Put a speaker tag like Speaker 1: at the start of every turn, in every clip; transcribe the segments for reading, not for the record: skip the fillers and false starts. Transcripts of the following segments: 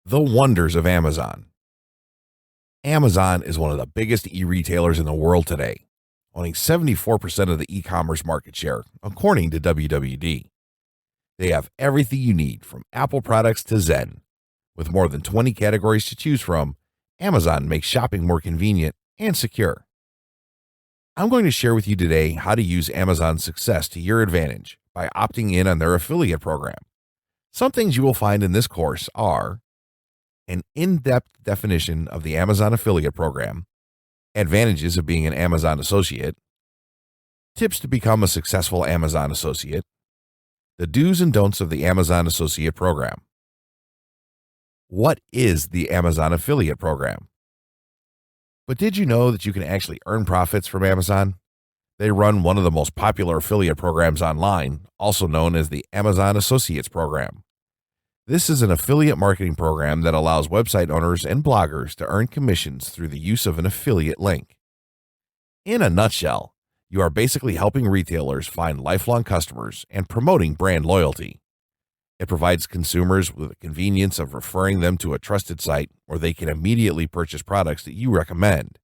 Speaker 1: The wonders of Amazon. Amazon is one of the biggest e-retailers in the world today, owning 74% of the e-commerce market share, according to WWD. They have everything you need from Apple products to Zen. With more than 20 categories to choose from, Amazon makes shopping more convenient and secure. I'm going to share with you today how to use Amazon's success to your advantage by opting in on their affiliate program. Some things you will find in this course are an in-depth definition of the Amazon affiliate program, advantages of being an Amazon associate, tips to become a successful Amazon associate, the do's and don'ts of the Amazon associate program. What is the Amazon affiliate program? But did you know that you can actually earn profits from Amazon? They run one of the most popular affiliate programs online, also known as the Amazon Associates Program. This is an affiliate marketing program that allows website owners and bloggers to earn commissions through the use of an affiliate link. In a nutshell, you are basically helping retailers find lifelong customers and promoting brand loyalty. It provides consumers with the convenience of referring them to a trusted site where they can immediately purchase products that you recommend.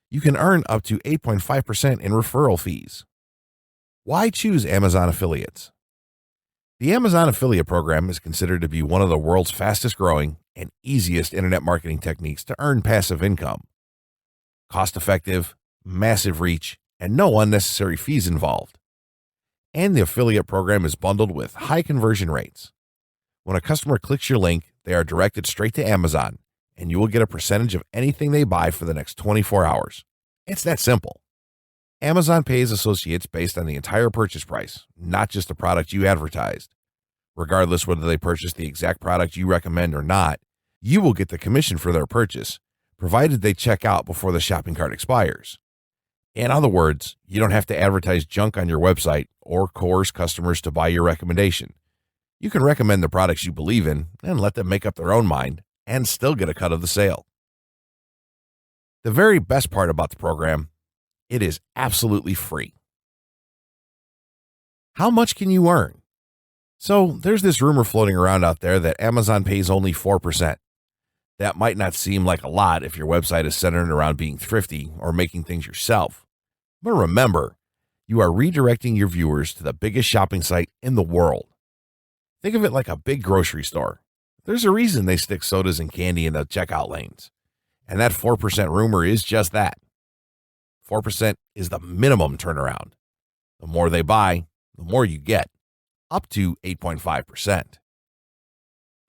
Speaker 1: You can earn up to 8.5% in referral fees. Why choose Amazon affiliates? The Amazon affiliate program is considered to be one of the world's fastest growing and easiest internet marketing techniques to earn passive income. Cost effective, massive reach, and no unnecessary fees involved. And the affiliate program is bundled with high conversion rates. When a customer clicks your link, they are directed straight to Amazon, and you will get a percentage of anything they buy for the next 24 hours. It's that simple. Amazon pays associates based on the entire purchase price, not just the product you advertised. Regardless whether they purchase the exact product you recommend or not, you will get the commission for their purchase, provided they check out before the shopping cart expires. In other words, you don't have to advertise junk on your website or coerce customers to buy your recommendation. You can recommend the products you believe in and let them make up their own mind and still get a cut of the sale. The very best part about the program, it is absolutely free. How much can you earn? So there's this rumor floating around out there that Amazon pays only 4%. That might not seem like a lot if your website is centered around being thrifty or making things yourself. But remember, you are redirecting your viewers to the biggest shopping site in the world. Think of it like a big grocery store. There's a reason they stick sodas and candy in the checkout lanes. And that 4% rumor is just that. 4% is the minimum turnaround. The more they buy, the more you get, up to 8.5%.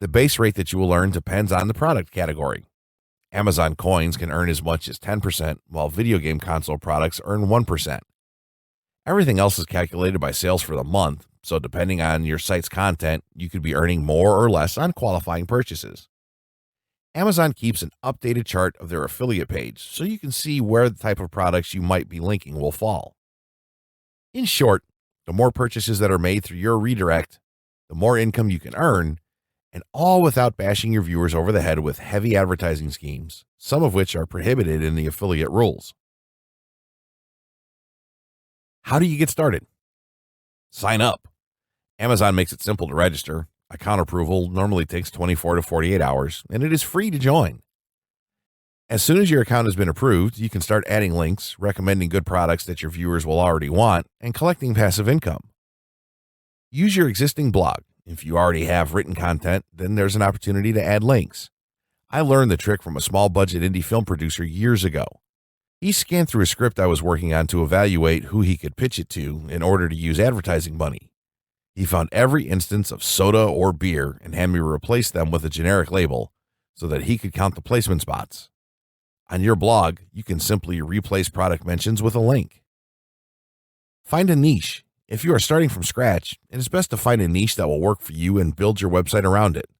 Speaker 1: The base rate that you will earn depends on the product category. Amazon coins can earn as much as 10%, while video game console products earn 1%. Everything else is calculated by sales for the month, so depending on your site's content, you could be earning more or less on qualifying purchases. Amazon keeps an updated chart of their affiliate page so you can see where the type of products you might be linking will fall. In short, the more purchases that are made through your redirect, the more income you can earn, and all without bashing your viewers over the head with heavy advertising schemes, some of which are prohibited in the affiliate rules. How do you get started? Sign up. Amazon makes it simple to register. Account approval normally takes 24 to 48 hours, and it is free to join. As soon as your account has been approved, you can start adding links, recommending good products that your viewers will already want, and collecting passive income. Use your existing blog. If you already have written content, then there's an opportunity to add links. I learned the trick from a small budget indie film producer years ago. He scanned through a script I was working on to evaluate who he could pitch it to in order to use advertising money. He found every instance of soda or beer and had me replace them with a generic label so that he could count the placement spots. On your blog, you can simply replace product mentions with a link. Find a niche. If you are starting from scratch, it is best to find a niche that will work for you and build your website around it.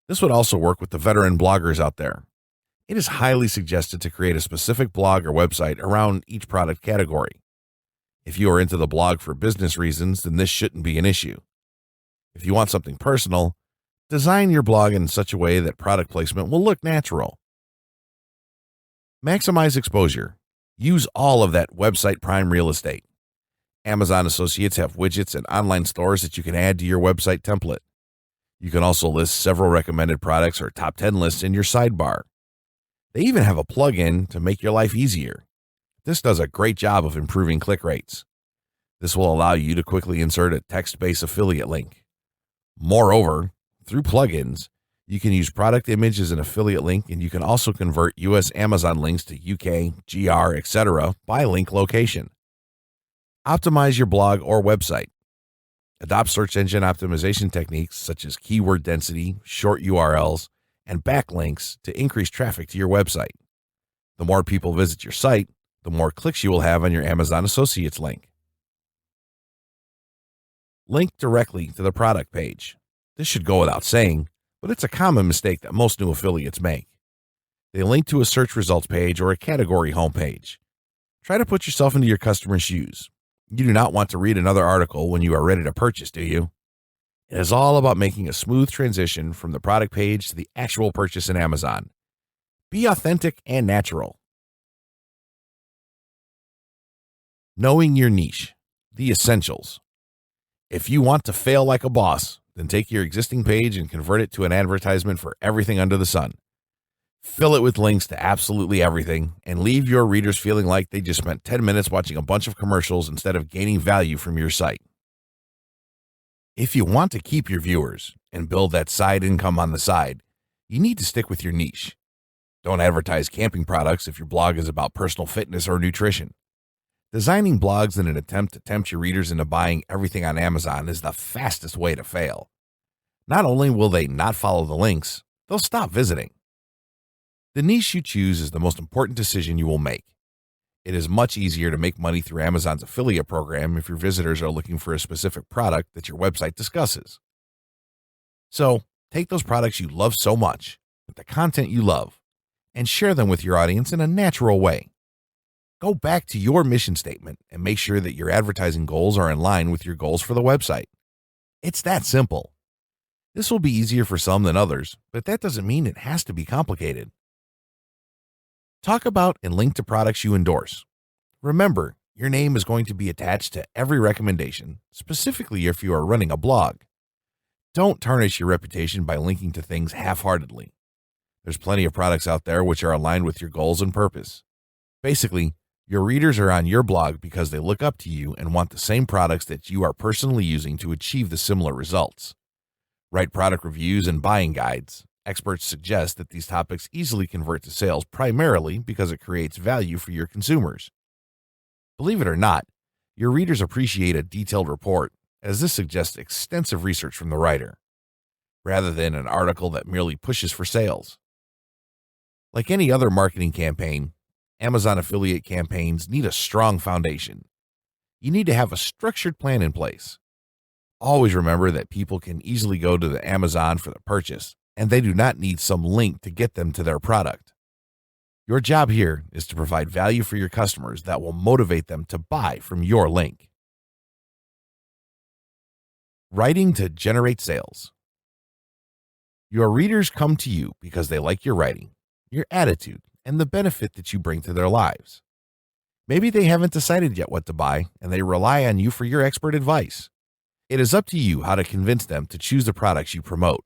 Speaker 1: This would also work with the veteran bloggers out there. It is highly suggested to create a specific blog or website around each product category. If you are into the blog for business reasons, then this shouldn't be an issue. If you want something personal, design your blog in such a way that product placement will look natural. Maximize exposure. Use all of that website prime real estate. Amazon associates have widgets and online stores that you can add to your website template. You can also list several recommended products or top 10 lists in your sidebar. They even have a plugin to make your life easier. This does a great job of improving click rates. This will allow you to quickly insert a text-based affiliate link. Moreover, through plugins, you can use product image as an affiliate link, and you can also convert US Amazon links to UK, GR, etc. by link location. Optimize your blog or website. Adopt search engine optimization techniques such as keyword density, short URLs, and backlinks to increase traffic to your website. The more people visit your site, the more clicks you will have on your Amazon Associates link. Link directly to the product page. This should go without saying, but it's a common mistake that most new affiliates make. They link to a search results page or a category homepage. Try to put yourself into your customer's shoes. You do not want to read another article when you are ready to purchase, do you? It is all about making a smooth transition from the product page to the actual purchase in Amazon. Be authentic and natural. Knowing your niche, the essentials. If you want to fail like a boss, then take your existing page and convert it to an advertisement for everything under the sun. Fill it with links to absolutely everything and leave your readers feeling like they just spent 10 minutes watching a bunch of commercials instead of gaining value from your site. If you want to keep your viewers and build that side income on the side, you need to stick with your niche. Don't advertise camping products if your blog is about personal fitness or nutrition. Designing blogs in an attempt to tempt your readers into buying everything on Amazon is the fastest way to fail. Not only will they not follow the links, they'll stop visiting. The niche you choose is the most important decision you will make. It is much easier to make money through Amazon's affiliate program if your visitors are looking for a specific product that your website discusses. So, take those products you love so much, with the content you love, and share them with your audience in a natural way. Go back to your mission statement and make sure that your advertising goals are in line with your goals for the website. It's that simple. This will be easier for some than others, but that doesn't mean it has to be complicated. Talk about and link to products you endorse. Remember, your name is going to be attached to every recommendation, specifically if you are running a blog. Don't tarnish your reputation by linking to things half-heartedly. There's plenty of products out there which are aligned with your goals and purpose. Basically, your readers are on your blog because they look up to you and want the same products that you are personally using to achieve the similar results. Write product reviews and buying guides. Experts suggest that these topics easily convert to sales primarily because it creates value for your consumers. Believe it or not, your readers appreciate a detailed report, as this suggests extensive research from the writer, rather than an article that merely pushes for sales. Like any other marketing campaign, Amazon affiliate campaigns need a strong foundation. You need to have a structured plan in place. Always remember that people can easily go to the Amazon for the purchase, and they do not need some link to get them to their product. Your job here is to provide value for your customers that will motivate them to buy from your link. Writing to generate sales. Your readers come to you because they like your writing, your attitude, and the benefit that you bring to their lives. Maybe they haven't decided yet what to buy, and they rely on you for your expert advice. It is up to you how to convince them to choose the products you promote.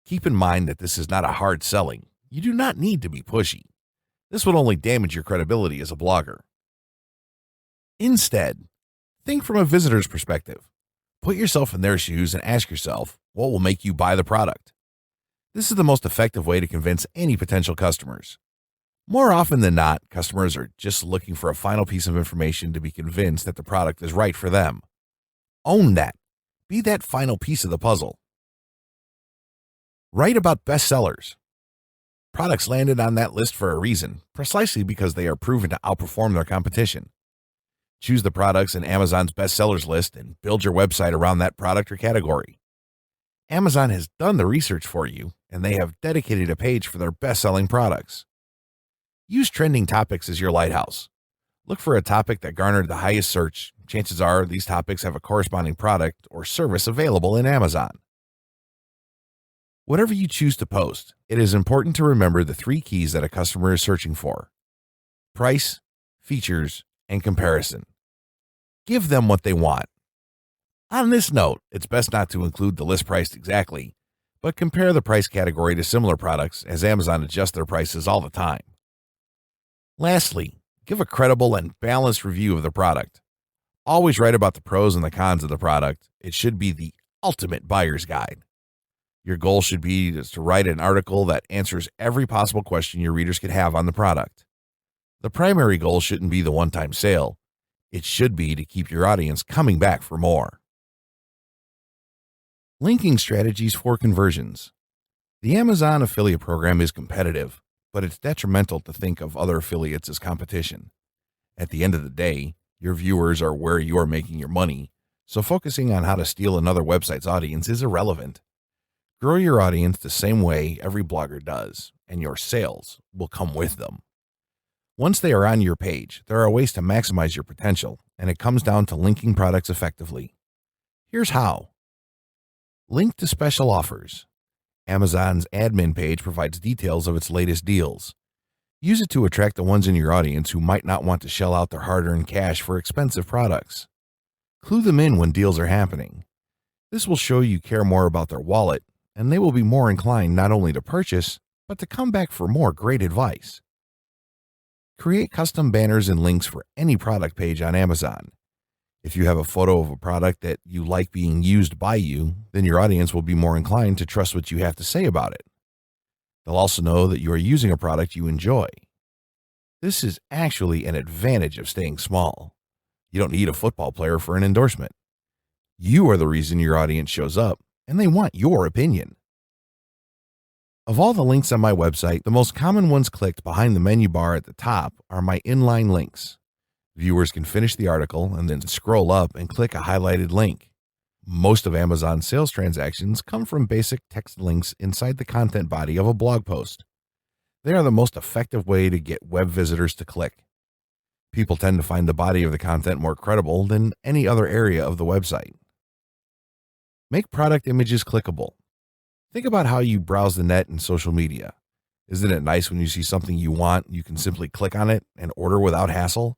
Speaker 1: Keep in mind that this is not a hard selling. You do not need to be pushy. This would only damage your credibility as a blogger. Instead, think from a visitor's perspective. Put yourself in their shoes and ask yourself, what will make you buy the product? This is the most effective way to convince any potential customers. More often than not, customers are just looking for a final piece of information to be convinced that the product is right for them. Own that. Be that final piece of the puzzle. Write about bestsellers. Products landed on that list for a reason, precisely because they are proven to outperform their competition. Choose the products in Amazon's bestsellers list and build your website around that product or category. Amazon has done the research for you, and they have dedicated a page for their best-selling products. Use trending topics as your lighthouse. Look for a topic that garnered the highest search. Chances are these topics have a corresponding product or service available in Amazon. Whatever you choose to post, it is important to remember the 3 keys that a customer is searching for: price, features, and comparison. Give them what they want. On this note, it's best not to include the list price exactly, but compare the price category to similar products as Amazon adjusts their prices all the time. Lastly, give a credible and balanced review of the product. Always write about the pros and the cons of the product. It should be the ultimate buyer's guide. Your goal should be to write an article that answers every possible question your readers could have on the product. The primary goal shouldn't be the one-time sale. It should be to keep your audience coming back for more. Linking strategies for conversions. The Amazon affiliate program is competitive, but it's detrimental to think of other affiliates as competition. At the end of the day, your viewers are where you are making your money, so focusing on how to steal another website's audience is irrelevant. Grow your audience the same way every blogger does, and your sales will come with them. Once they are on your page, there are ways to maximize your potential, and it comes down to linking products effectively. Here's how. Link to special offers. Amazon's admin page provides details of its latest deals. Use it to attract the ones in your audience who might not want to shell out their hard-earned cash for expensive products. Clue them in when deals are happening. This will show you care more about their wallet, and they will be more inclined not only to purchase, but to come back for more great advice. Create custom banners and links for any product page on Amazon. If you have a photo of a product that you like being used by you, then your audience will be more inclined to trust what you have to say about it. They'll also know that you are using a product you enjoy. This is actually an advantage of staying small. You don't need a football player for an endorsement. You are the reason your audience shows up, and they want your opinion. Of all the links on my website, the most common ones clicked behind the menu bar at the top are my inline links. Viewers can finish the article and then scroll up and click a highlighted link. Most of Amazon's sales transactions come from basic text links inside the content body of a blog post. They are the most effective way to get web visitors to click. People tend to find the body of the content more credible than any other area of the website. Make product images clickable. Think about how you browse the net and social media. Isn't it nice when you see something you want, you can simply click on it and order without hassle?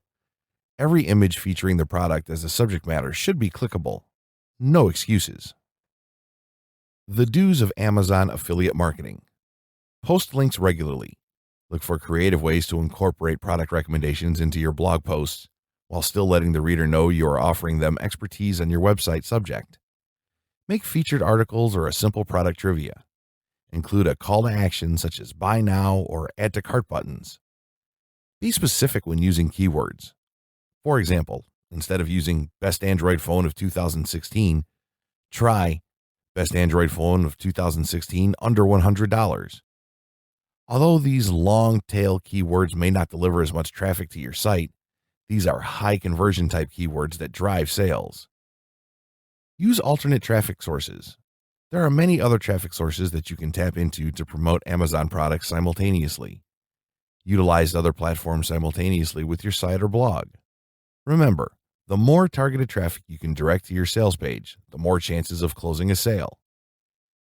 Speaker 1: Every image featuring the product as a subject matter should be clickable. No excuses. The do's of Amazon affiliate marketing. Post links regularly. Look for creative ways to incorporate product recommendations into your blog posts while still letting the reader know you are offering them expertise on your website subject. Make featured articles or a simple product trivia. Include a call to action such as buy now or add to cart buttons. Be specific when using keywords. For example, instead of using best Android phone of 2016, try best Android phone of 2016 under $100. Although these long-tail keywords may not deliver as much traffic to your site, these are high conversion type keywords that drive sales. Use alternate traffic sources. There are many other traffic sources that you can tap into to promote Amazon products simultaneously. Utilize other platforms simultaneously with your site or blog. Remember, the more targeted traffic you can direct to your sales page, the more chances of closing a sale.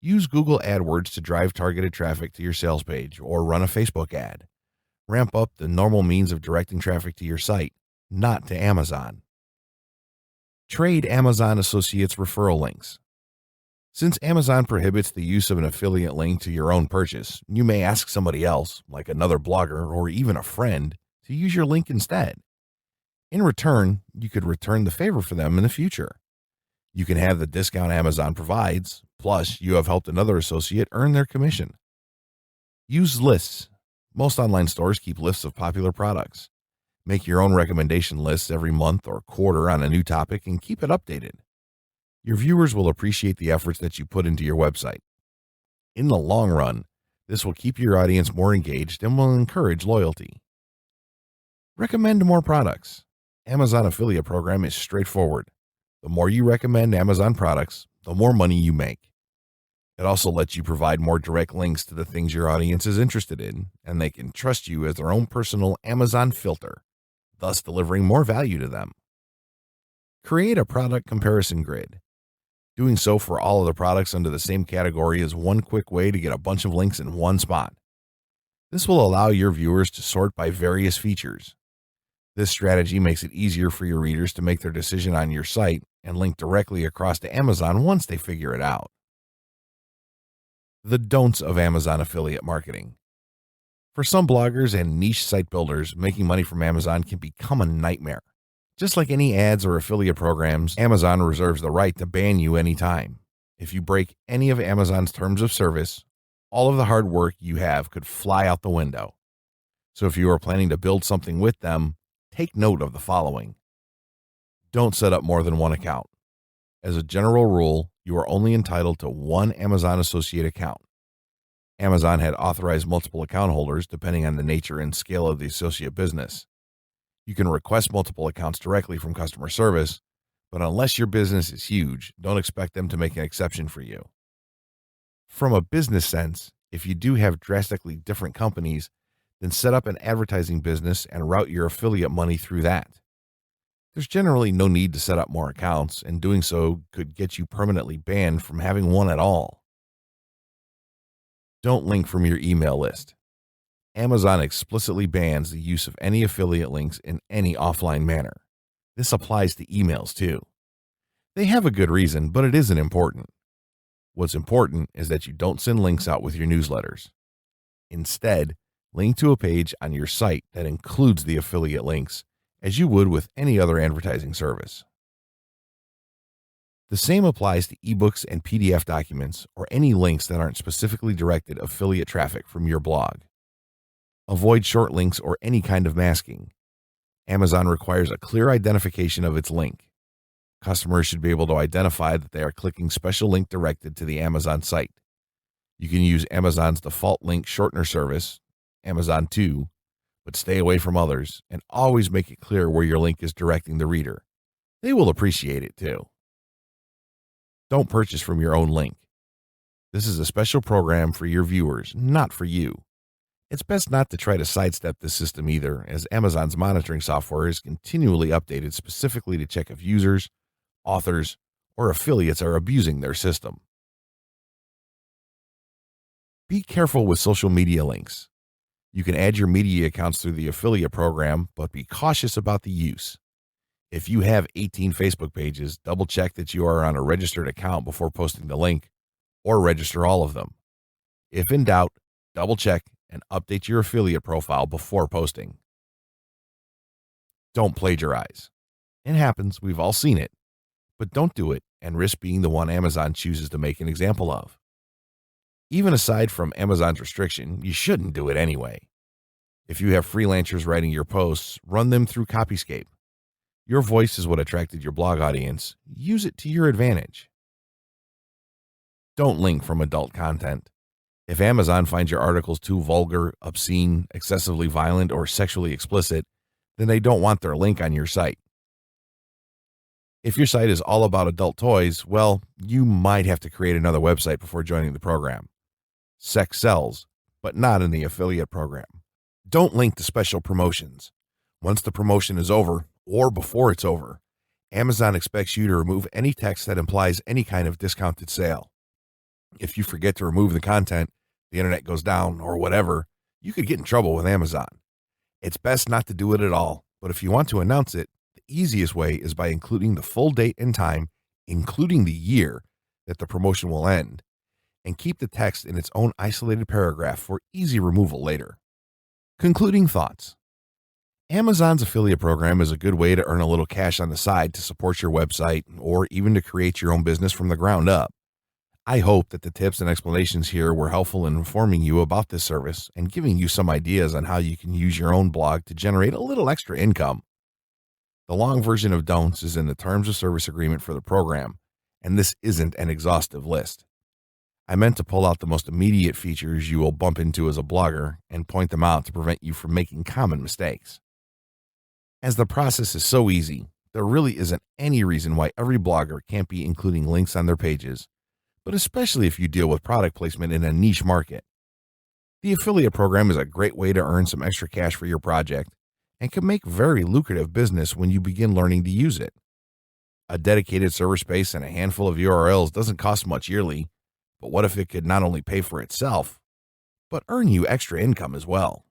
Speaker 1: Use Google AdWords to drive targeted traffic to your sales page or run a Facebook ad. Ramp up the normal means of directing traffic to your site, not to Amazon. Trade Amazon Associates referral links. Since Amazon prohibits the use of an affiliate link to your own purchase, you may ask somebody else, like another blogger or even a friend, to use your link instead. In return, you could return the favor for them in the future. You can have the discount Amazon provides, plus you have helped another associate earn their commission. Use lists. Most online stores keep lists of popular products. Make your own recommendation lists every month or quarter on a new topic and keep it updated. Your viewers will appreciate the efforts that you put into your website. In the long run, this will keep your audience more engaged and will encourage loyalty. Recommend more products. Amazon affiliate program is straightforward. The more you recommend Amazon products, the more money you make. It also lets you provide more direct links to the things your audience is interested in, and they can trust you as their own personal Amazon filter, thus delivering more value to them. Create a product comparison grid. Doing so for all of the products under the same category is one quick way to get a bunch of links in one spot. This will allow your viewers to sort by various features. This strategy makes it easier for your readers to make their decision on your site and link directly across to Amazon once they figure it out. The don'ts of Amazon affiliate marketing. For some bloggers and niche site builders, making money from Amazon can become a nightmare. Just like any ads or affiliate programs, Amazon reserves the right to ban you anytime. If you break any of Amazon's terms of service, all of the hard work you have could fly out the window. So if you are planning to build something with them, take note of the following. Don't set up more than one account. As a general rule, you are only entitled to one Amazon Associate account. Amazon had authorized multiple account holders depending on the nature and scale of the associate business. You can request multiple accounts directly from customer service, but unless your business is huge, don't expect them to make an exception for you. From a business sense, if you do have drastically different companies, then set up an advertising business and route your affiliate money through that. There's generally no need to set up more accounts, and doing so could get you permanently banned from having one at all. Don't link from your email list. Amazon explicitly bans the use of any affiliate links in any offline manner. This applies to emails too. They have a good reason, but it isn't important. What's important is that you don't send links out with your newsletters. Instead, link to a page on your site that includes the affiliate links, as you would with any other advertising service. The same applies to ebooks and PDF documents or any links that aren't specifically directed affiliate traffic from your blog. Avoid short links or any kind of masking. Amazon requires a clear identification of its link. Customers should be able to identify that they are clicking special link directed to the Amazon site. You can use Amazon's default link shortener service, Amazon 2, but stay away from others and always make it clear where your link is directing the reader. They will appreciate it too. Don't purchase from your own link. This is a special program for your viewers, not for you. It's best not to try to sidestep this system either, as Amazon's monitoring software is continually updated specifically to check if users, authors, or affiliates are abusing their system. Be careful with social media links. You can add your media accounts through the affiliate program, but be cautious about the use. If you have 18 Facebook pages, double check that you are on a registered account before posting the link, or register all of them. If in doubt, double check and update your affiliate profile before posting. Don't plagiarize. It happens, we've all seen it, but don't do it and risk being the one Amazon chooses to make an example of. Even aside from Amazon's restriction, you shouldn't do it anyway. If you have freelancers writing your posts, run them through Copyscape. Your voice is what attracted your blog audience. Use it to your advantage. Don't link from adult content. If Amazon finds your articles too vulgar, obscene, excessively violent, or sexually explicit, then they don't want their link on your site. If your site is all about adult toys, well, you might have to create another website before joining the program. Sex sells, but not in the affiliate program. Don't link to special promotions. Once the promotion is over, or before it's over, Amazon expects you to remove any text that implies any kind of discounted sale. If you forget to remove the content, the internet goes down, or whatever, you could get in trouble with Amazon. It's best not to do it at all, but if you want to announce it, the easiest way is by including the full date and time, including the year that the promotion will end, and keep the text in its own isolated paragraph for easy removal later. Concluding thoughts. Amazon's affiliate program is a good way to earn a little cash on the side to support your website or even to create your own business from the ground up. I hope that the tips and explanations here were helpful in informing you about this service and giving you some ideas on how you can use your own blog to generate a little extra income. The long version of don'ts is in the terms of service agreement for the program, and this isn't an exhaustive list. I meant to pull out the most immediate features you will bump into as a blogger and point them out to prevent you from making common mistakes. As the process is so easy, there really isn't any reason why every blogger can't be including links on their pages, but especially if you deal with product placement in a niche market. The affiliate program is a great way to earn some extra cash for your project and can make very lucrative business when you begin learning to use it. A dedicated server space and a handful of URLs doesn't cost much yearly, but what if it could not only pay for itself, but earn you extra income as well?